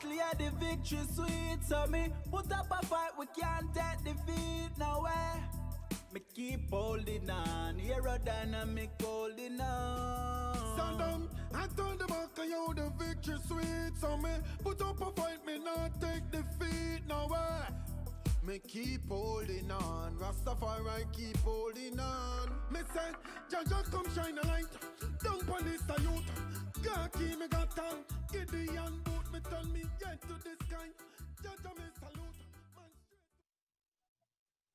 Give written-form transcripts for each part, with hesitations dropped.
Ultimately, the victory sweet. So me put up a fight, we can't take defeat. No way. Me keep holding on, aerodynamic holding on. Stand down, I told the back of you the victory sweet. So me put up a fight, me not take defeat. No way. Me keep holding on, Rastafari keep holding on. Me say, Jaja come shine a light, don't police the youth. God keep me got on, Gideon boot me turn me yet to the sky. Jaja me salute.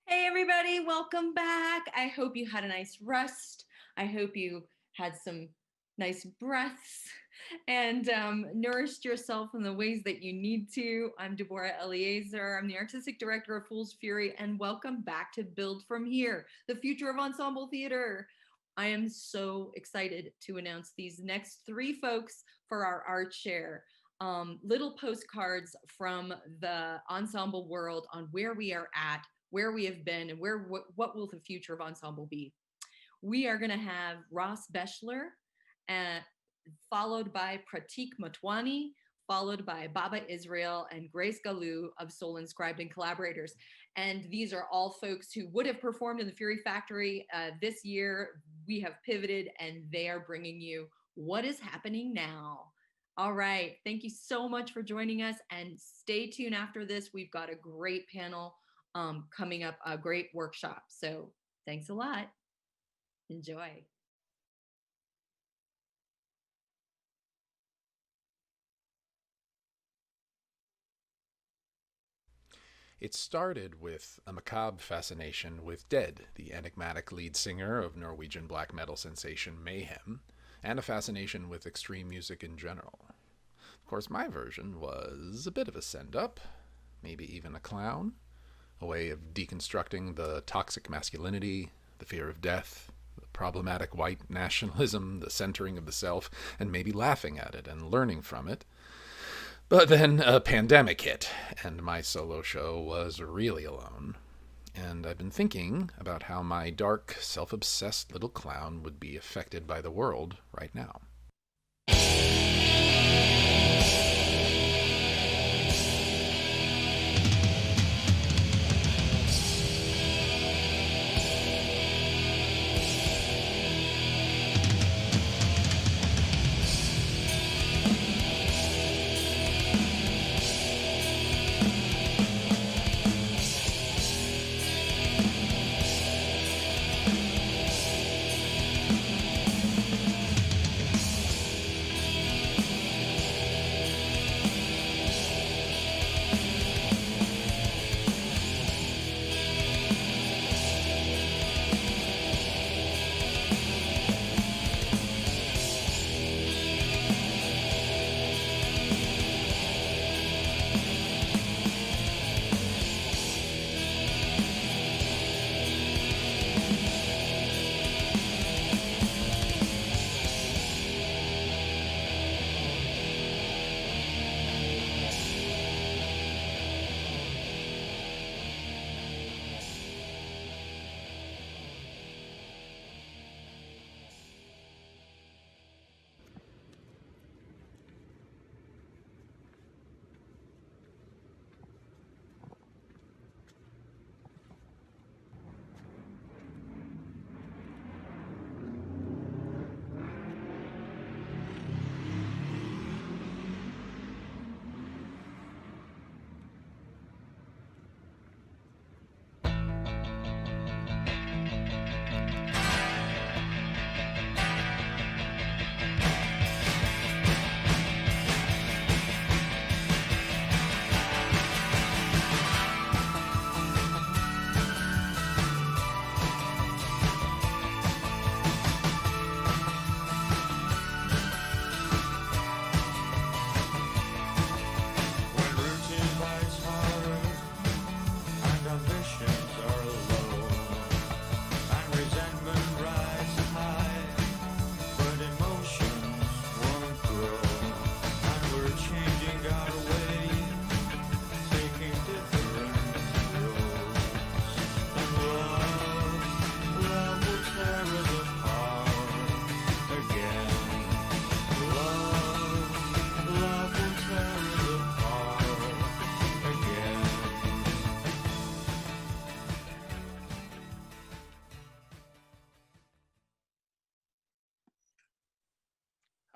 Hey everybody, welcome back. I hope you had a nice rest. I hope you had some nice breaths and nourished yourself in the ways that you need to. I'm Deborah Eliezer. I'm the Artistic Director of FoolsFURY, and welcome back to Build From Here, the future of ensemble theater. I am so excited to announce these next three folks for our art share. Little postcards from the ensemble world on where we are at, where we have been, and what will the future of ensemble be. We are going to have Ross Beschler, followed by Pratik Motwani, followed by Baba Israel and Grace Galou of Soul Inscribed and collaborators. And these are all folks who would have performed in the Fury Factory this year. We have pivoted and they are bringing you what is happening now. All right, thank you so much for joining us, and stay tuned after this. We've got a great panel coming up, a great workshop. So thanks a lot. Enjoy. It started with a macabre fascination with Dead, the enigmatic lead singer of Norwegian black metal sensation Mayhem, and a fascination with extreme music in general. Of course, my version was a bit of a send-up, maybe even a clown, a way of deconstructing the toxic masculinity, the fear of death, the problematic white nationalism, the centering of the self, and maybe laughing at it and learning from it. But then a pandemic hit, and my solo show was really alone. And I've been thinking about how my dark, self-obsessed little clown would be affected by the world right now.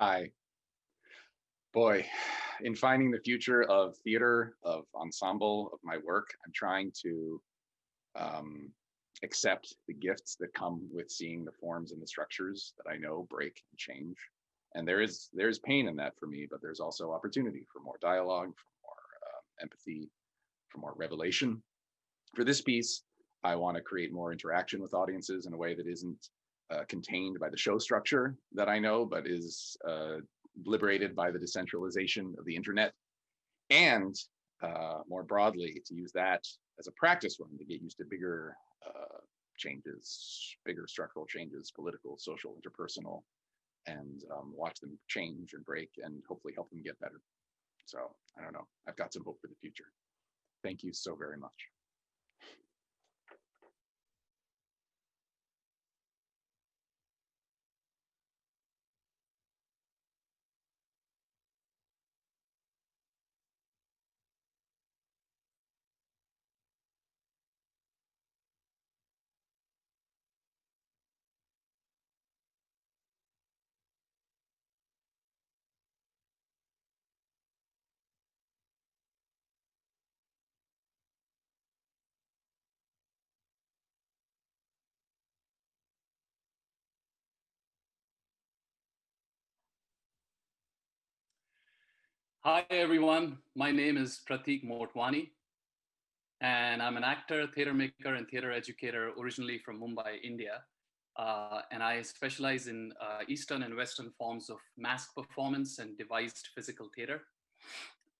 Hi. Boy, in finding the future of theater, of ensemble, of my work, I'm trying to um, accept the gifts that come with seeing the forms and the structures that I know break and change. And there's pain in that for me, but there's also opportunity for more dialogue, for more empathy, for more revelation. For this piece, I want to create more interaction with audiences in a way that isn't contained by the show structure that I know, but is liberated by the decentralization of the internet. And more broadly, to use that as a practice run to get used to bigger changes, bigger structural changes, political, social, interpersonal, and watch them change and break and hopefully help them get better. So I don't know. I've got some hope for the future. Thank you so very much. Hi, everyone. My name is Pratik Motwani, and I'm an actor, theater maker, and theater educator originally from Mumbai, India. And I specialize in Eastern and Western forms of mask performance and devised physical theater.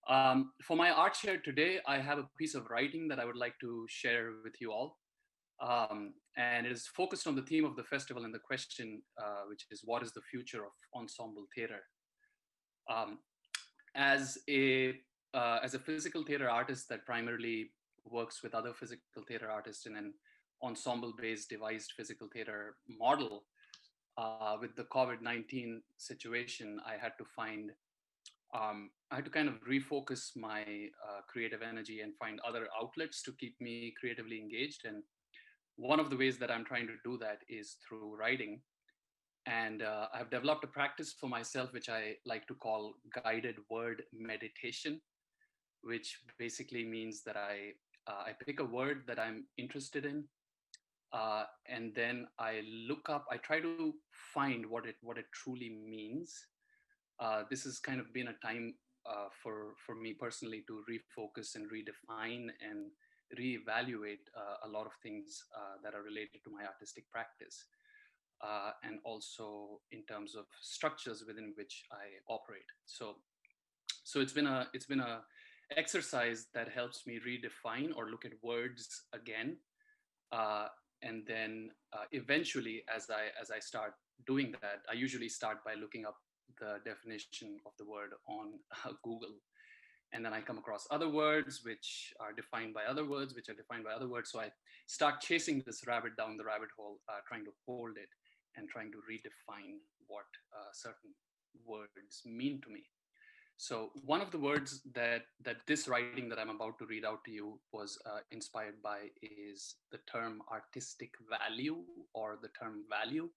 For my art share today, I have a piece of writing that I would like to share with you all. And it is focused on the theme of the festival and the question, which is, what is the future of ensemble theater? As a physical theater artist that primarily works with other physical theater artists in an ensemble-based devised physical theater model, with the COVID-19 situation, I had to kind of refocus my creative energy and find other outlets to keep me creatively engaged. And one of the ways that I'm trying to do that is through writing. And I've developed a practice for myself, which I like to call guided word meditation, which basically means that I pick a word that I'm interested in, and then I try to find what it truly means. This has kind of been a time for me personally to refocus and redefine and reevaluate a lot of things that are related to my artistic practice. And also in terms of structures within which I operate. So it's been a exercise that helps me redefine or look at words again, and then eventually, as I start doing that, I usually start by looking up the definition of the word on Google, and then I come across other words which are defined by other words, which are defined by other words. So I start chasing this rabbit down the rabbit hole, trying to hold it and trying to redefine what certain words mean to me. So one of the words that this writing that I'm about to read out to you was inspired by is the term artistic value, or the term value.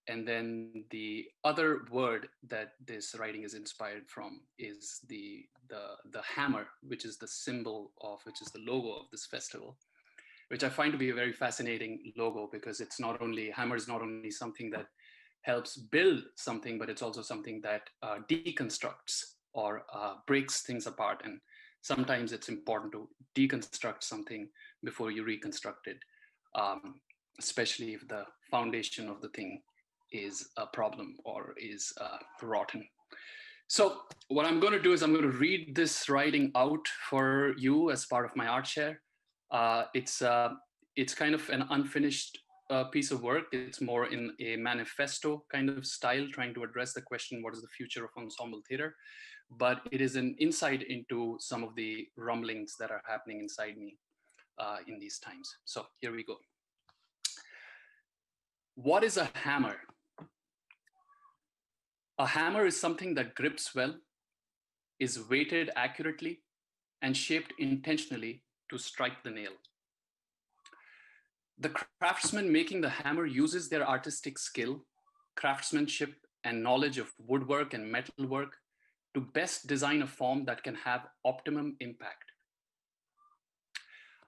And then the other word that this writing is inspired from is the hammer, which is the symbol of, which is the logo of this festival, which I find to be a very fascinating logo, because it's not only, hammer is not only something that helps build something, but it's also something that deconstructs or breaks things apart. And sometimes it's important to deconstruct something before you reconstruct it, especially if the foundation of the thing is a problem or is rotten. So what I'm going to do is I'm going to read this writing out for you as part of my art share. It's kind of an unfinished piece of work. It's more in a manifesto kind of style, trying to address the question, what is the future of ensemble theater? But it is an insight into some of the rumblings that are happening inside me in these times. So here we go. What is a hammer? A hammer is something that grips well, is weighted accurately, and shaped intentionally to strike the nail. The craftsman making the hammer uses their artistic skill, craftsmanship, and knowledge of woodwork and metalwork to best design a form that can have optimum impact.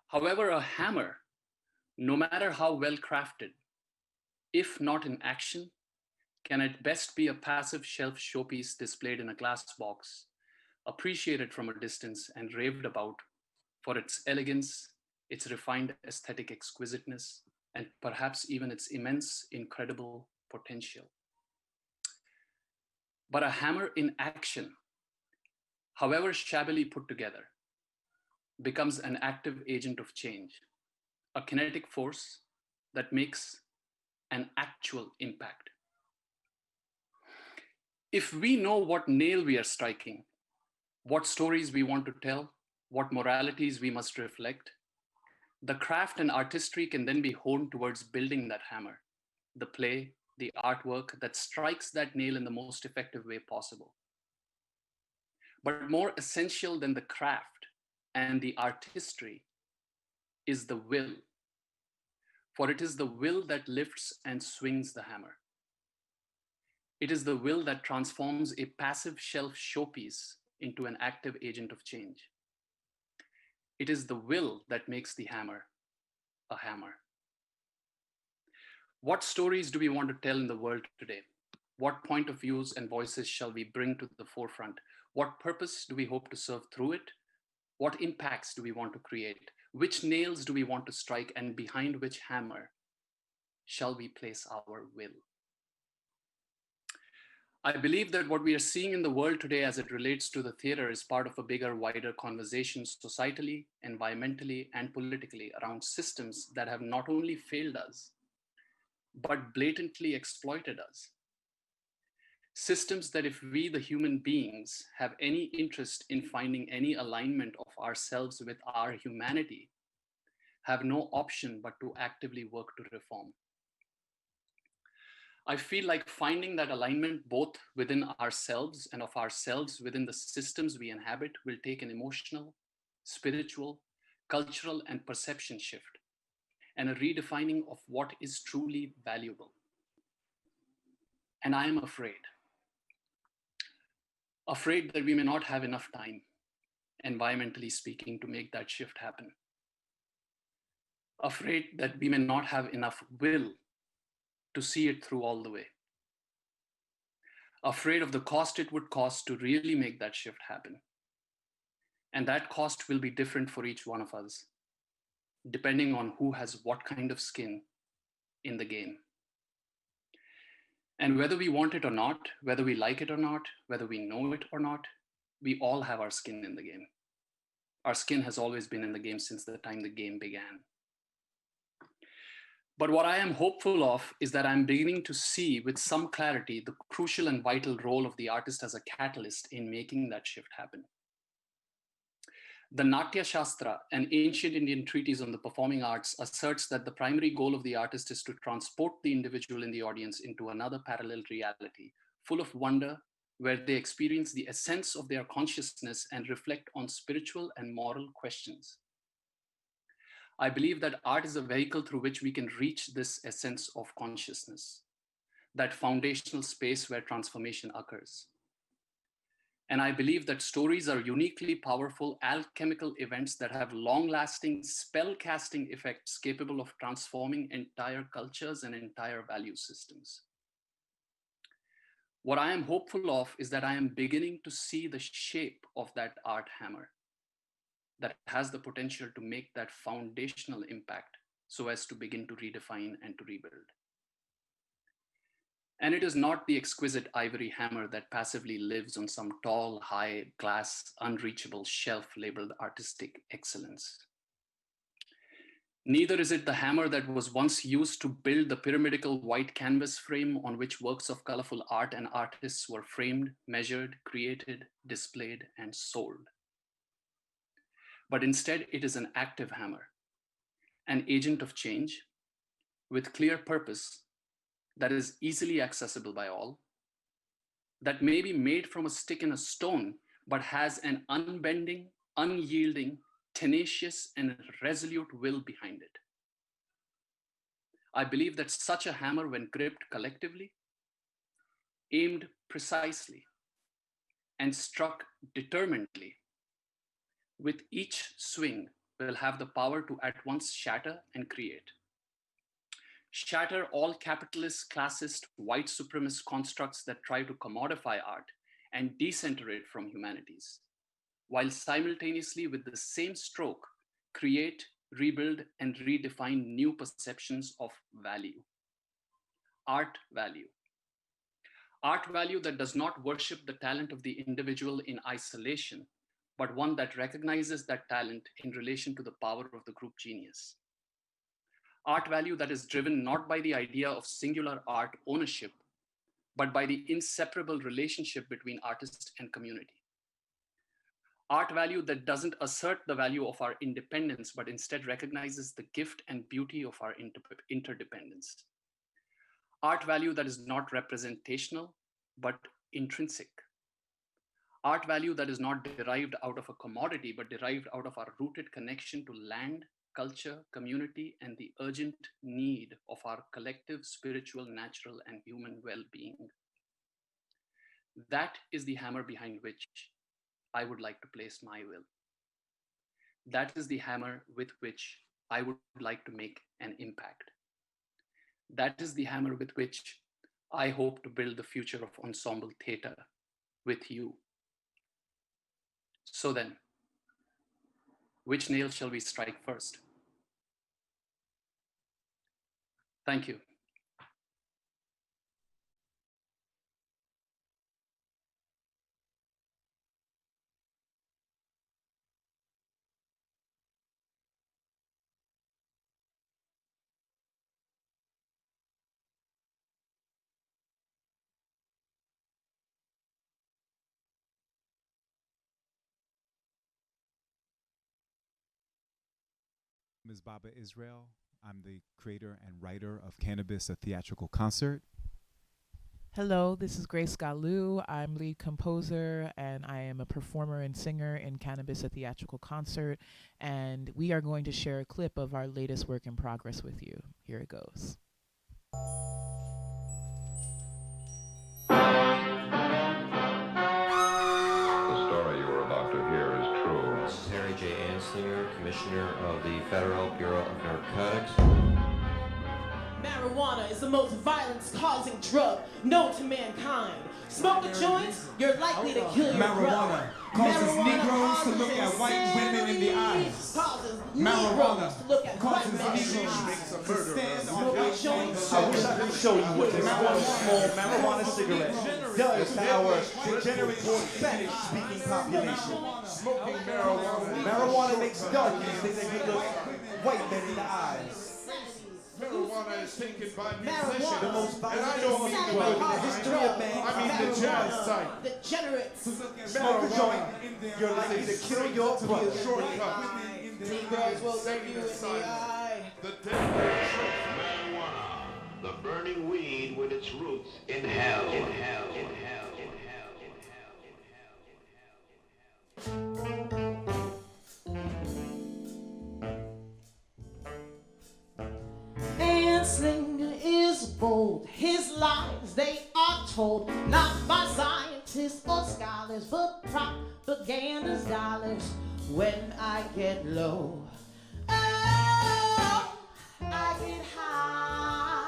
However, a hammer, no matter how well crafted, if not in action, can at best be a passive shelf showpiece displayed in a glass box, appreciated from a distance and raved about for its elegance, its refined aesthetic exquisiteness, and perhaps even its immense, incredible potential. But a hammer in action, however shabbily put together, becomes an active agent of change, a kinetic force that makes an actual impact. If we know what nail we are striking, what stories we want to tell, what moralities we must reflect, the craft and artistry can then be honed towards building that hammer, the play, the artwork that strikes that nail in the most effective way possible. But more essential than the craft and the artistry is the will, for it is the will that lifts and swings the hammer. It is the will that transforms a passive shelf showpiece into an active agent of change. It is the will that makes the hammer a hammer. What stories do we want to tell in the world today? What point of views and voices shall we bring to the forefront? What purpose do we hope to serve through it? What impacts do we want to create? Which nails do we want to strike, and behind which hammer shall we place our will? I believe that what we are seeing in the world today as it relates to the theater is part of a bigger, wider conversation societally, environmentally, and politically around systems that have not only failed us, but blatantly exploited us. Systems that, if we, the human beings, have any interest in finding any alignment of ourselves with our humanity, have no option but to actively work to reform. I feel like finding that alignment both within ourselves and of ourselves within the systems we inhabit will take an emotional, spiritual, cultural, and perception shift, and a redefining of what is truly valuable. And I am afraid that we may not have enough time, environmentally speaking, to make that shift happen. Afraid that we may not have enough will to see it through all the way. Afraid of the cost it would cost to really make that shift happen. And that cost will be different for each one of us, depending on who has what kind of skin in the game. And whether we want it or not, whether we like it or not, whether we know it or not, we all have our skin in the game. Our skin has always been in the game since the time the game began. But what I am hopeful of is that I'm beginning to see with some clarity the crucial and vital role of the artist as a catalyst in making that shift happen. The Natya Shastra, an ancient Indian treatise on the performing arts, asserts that the primary goal of the artist is to transport the individual in the audience into another parallel reality, full of wonder, where they experience the essence of their consciousness and reflect on spiritual and moral questions. I believe that art is a vehicle through which we can reach this essence of consciousness, that foundational space where transformation occurs. And I believe that stories are uniquely powerful alchemical events that have long-lasting spell-casting effects capable of transforming entire cultures and entire value systems. What I am hopeful of is that I am beginning to see the shape of that art hammer that has the potential to make that foundational impact so as to begin to redefine and to rebuild. And it is not the exquisite ivory hammer that passively lives on some tall, high, glass, unreachable shelf labeled artistic excellence. Neither is it the hammer that was once used to build the pyramidical white canvas frame on which works of colorful art and artists were framed, measured, created, displayed, and sold. But instead, it is an active hammer, an agent of change with clear purpose that is easily accessible by all, that may be made from a stick and a stone, but has an unbending, unyielding, tenacious, and resolute will behind it. I believe that such a hammer, when gripped collectively, aimed precisely and struck determinedly, with each swing will have the power to at once shatter and create. Shatter all capitalist, classist, white supremacist constructs that try to commodify art and decenter it from humanities, while simultaneously with the same stroke, create, rebuild, and redefine new perceptions of value. Art value. Art value that does not worship the talent of the individual in isolation, but one that recognizes that talent in relation to the power of the group genius. Art value that is driven not by the idea of singular art ownership, but by the inseparable relationship between artist and community. Art value that doesn't assert the value of our independence, but instead recognizes the gift and beauty of our interdependence. Art value that is not representational, but intrinsic. Art value that is not derived out of a commodity, but derived out of our rooted connection to land, culture, community, and the urgent need of our collective spiritual, natural, and human well-being. That is the hammer behind which I would like to place my will. That is the hammer with which I would like to make an impact. That is the hammer with which I hope to build the future of ensemble theater with you. So then, which nail shall we strike first? Thank you. Ms. Baba Israel. I'm the creator and writer of Cannabis, a Theatrical Concert. Hello, this is Grace Galou. I'm lead composer and I am a performer and singer in Cannabis, a Theatrical Concert. And we are going to share a clip of our latest work in progress with you. Here it goes. The story you are about to hear is true. This is Harry J. Anslinger, Commissioner of the Federal Bureau of Narcotics. Marijuana is the most violence-causing drug known to mankind. Smoke a joint, you're likely to kill your brother. Causes Negroes to look at white women in the eyes. Causes Marijuana Negroes to look at white men in the eyes. Smoke a joint. I wish I could show you what this one small marijuana cigarette does to our degenerate Spanish-speaking population. Smoking marijuana. Marijuana makes darkies think they can look white men in the eyes. Marijuana is taken by The musicians, most and violent I don't mean drug in the the history of mankind. I mean the jazz site. Degenerates. Smoke a joint, you're likely to kill your brother. Shortcut. Negroes will look you in the eye. The dead Marijuana, the burning weed with its roots in hell. In hell. In hell. In hell. In hell. In hell. Anslinger is bold. His lies, they are told not by scientists or scholars, but propaganda's dollars. When I get low, oh, I get high.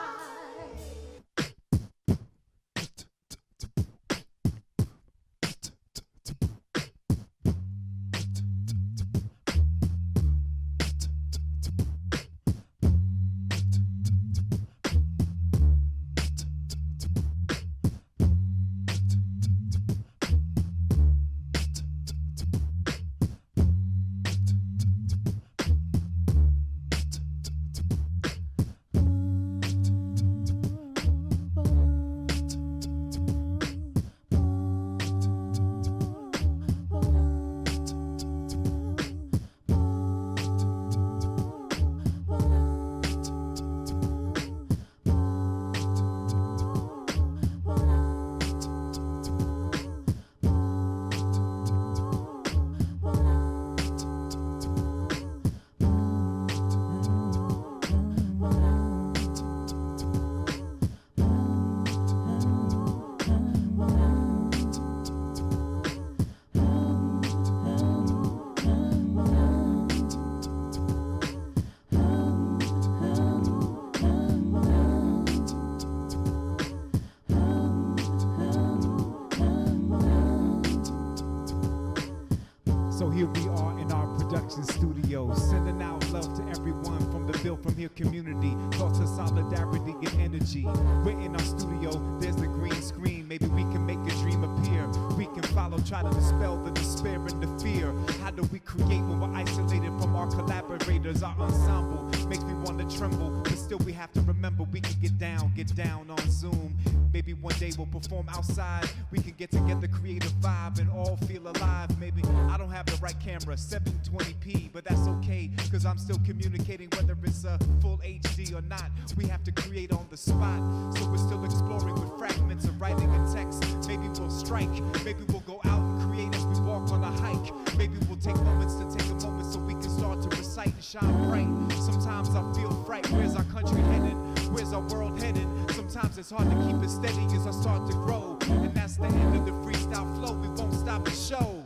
build from here community, thoughts of solidarity and energy. We're in our studio, there's the green screen. Maybe we can make a dream appear. We can follow, try to dispel the despair and the fear. How do we create when we're isolated from our collaborators? Our ensemble makes me want to tremble, but still we have to remember we can get down on Zoom. Maybe one day we'll perform outside. We can get together, create a vibe, and all feel alive. Maybe I don't have the right camera, 720p, but that's okay, cause I'm still communicating whether it's a full HD or not. We have to create on the spot, so we're still exploring with fragments of writing and text. Maybe we'll strike, maybe we'll go out and create as we walk on a hike. Maybe we'll take moments to take a moment so we can start to recite and shine bright. Sometimes I feel fright, where's our country headed? Where's our world headed? Sometimes it's hard to keep it steady as I start to grow. And that's the end of the freestyle flow, we won't stop the show.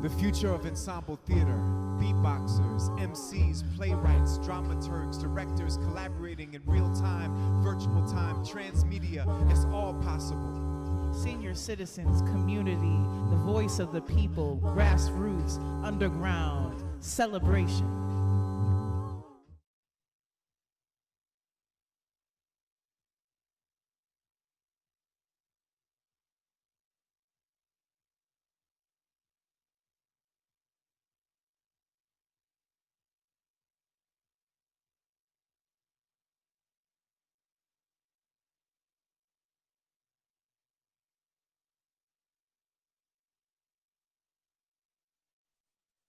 The future of ensemble theater, beatboxers, MCs, playwrights, dramaturgs, directors collaborating in real time, virtual time, transmedia, it's all possible. Senior citizens, community, the voice of the people, grassroots, underground, celebration.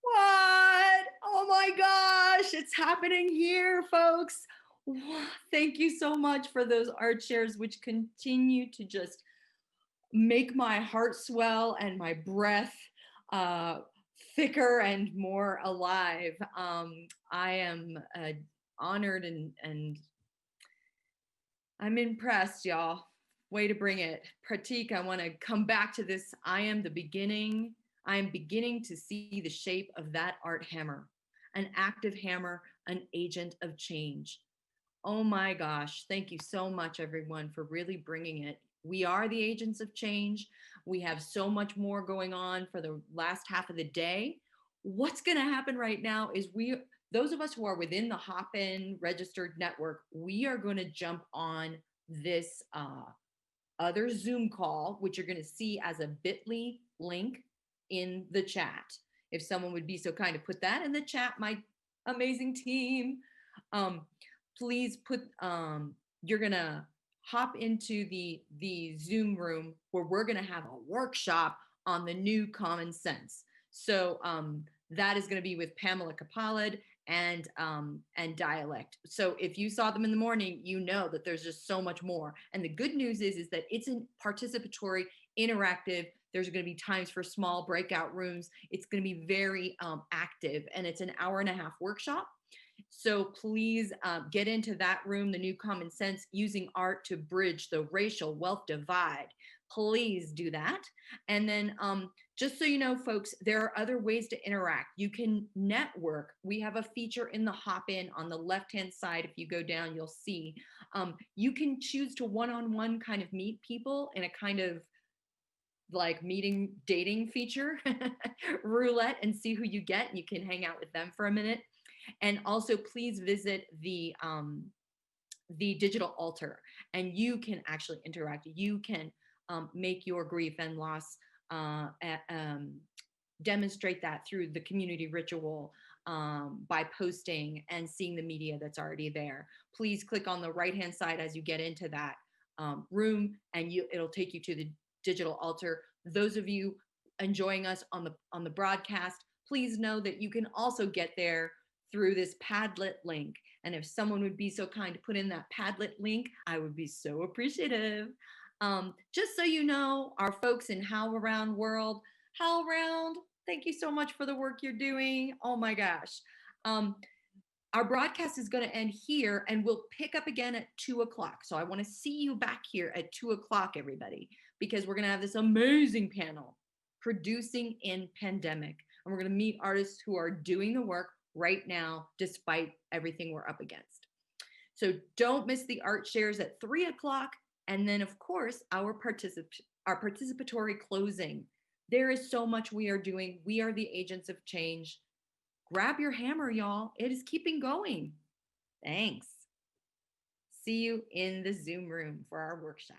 What? Oh my gosh, it's happening here, folks. Thank you so much for those art shares, which continue to just make my heart swell and my breath thicker and more alive. I am honored and I'm impressed, y'all. Way to bring it. Pratik, I want to come back to this. I am beginning to see the shape of that art hammer, an active hammer, an agent of change. Oh my gosh. Thank you so much, everyone, for really bringing it. We are the agents of change. We have so much more going on for the last half of the day. What's going to happen right now is those of us who are within the Hop-In registered network, we are going to jump on this other Zoom call, which you're going to see as a bit.ly link in the chat. If someone would be so kind to put that in the chat, my amazing team, please put, you're going to hop into the Zoom room where we're going to have a workshop on the new common sense. So that is going to be with Pamela Kapalad and Dialect. So if you saw them in the morning, you know that there's just so much more. And the good news is that it's a participatory, interactive. There's going to be times for small breakout rooms. It's going to be very active, and it's an hour-and-a-half workshop. So please get into that room, the new common sense, using art to bridge the racial wealth divide. Please do that. And then just so you know, folks, there are other ways to interact. You can network. We have a feature in the Hop-In on the left-hand side. If you go down, you'll see. You can choose to one-on-one kind of meet people in a kind of like meeting dating feature, roulette, and see who you get. You can hang out with them for a minute. And also please visit the digital altar, and you can actually interact. You can make your grief and loss, demonstrate that through the community ritual by posting and seeing the media that's already there. Please click on the right-hand side as you get into that room, and it'll take you to the digital altar. Those of you enjoying us on the broadcast, please know that you can also get there through this Padlet link. And if someone would be so kind to put in that Padlet link, I would be so appreciative. Just so you know, our folks in HowlRound world, HowlRound, thank you so much for the work you're doing. Oh my gosh. Our broadcast is going to end here, and we'll pick up again at 2 o'clock. So I want to see you back here at 2 o'clock, everybody, because we're going to have this amazing panel, Producing in Pandemic. And we're going to meet artists who are doing the work right now, despite everything we're up against. So don't miss the art shares at 3 o'clock. And then, of course, our participatory closing. There is so much we are doing. We are the agents of change. Grab your hammer, y'all. It is keeping going. Thanks. See you in the Zoom room for our workshop.